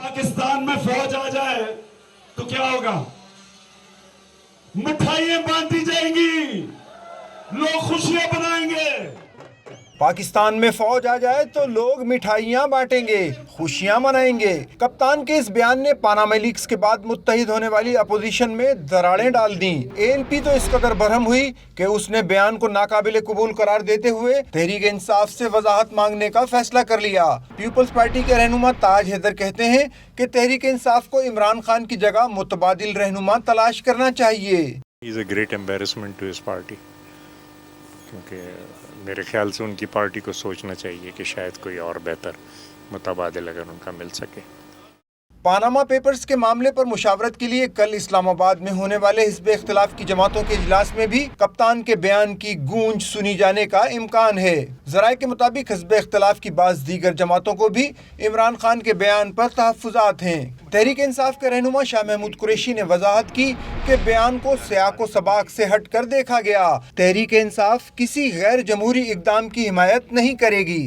पाकिस्तान में फौज आ जाए तो क्या होगा? मिठाइयां बांटी जाएंगी, लोग खुशियां बनाएंगे। पाकिस्तान में फौज आ जाए तो लोग मिठाइयां बांटेंगे, खुशियां मनाएंगे। कप्तान के इस बयान ने पानामा लीक्स के बाद मुत्तहिद होने वाली अपोजिशन में दरारें डाल दी। एएनपी तो इस कदर बरहम हुई कि उसने बयान को नाकाबिले कबूल करार देते हुए तहरीक इंसाफ से वजाहत मांगने का फैसला कर लिया। पीपल्स पार्टी के रहनुमा ताज हैदर कहते हैं कि तहरीक इंसाफ को इमरान खान की जगह मुतबादिल रहनुमा तलाश करना चाहिए। He is a great embarrassment to his party, क्योंकि मेरे ख्याल से उनकी पार्टी को सोचना चाहिए कि शायद कोई और बेहतर मुतबादिल अगर उनका मिल सके। पानामा पेपर्स के मामले पर मुशावरत के लिए कल इस्लामाबाद में होने वाले हिज़्ब इख्तिलाफ की जमातों के इजलास में भी कप्तान के बयान की गूंज सुनी जाने का इम्कान है। ज़राए के मुताबिक हिज़्ब इख्तिलाफ की बाज़ दीगर जमातों को भी इमरान खान के बयान पर तहफ़्फ़ुज़ात हैं। तहरीक इंसाफ के रहनुमा शाह महमूद कुरैशी ने वजाहत की कि बयान को सियाक व सबाक से हट कर देखा गया। तहरीक इंसाफ किसी गैर जमहूरी इक़दाम की हिमायत नहीं करेगी।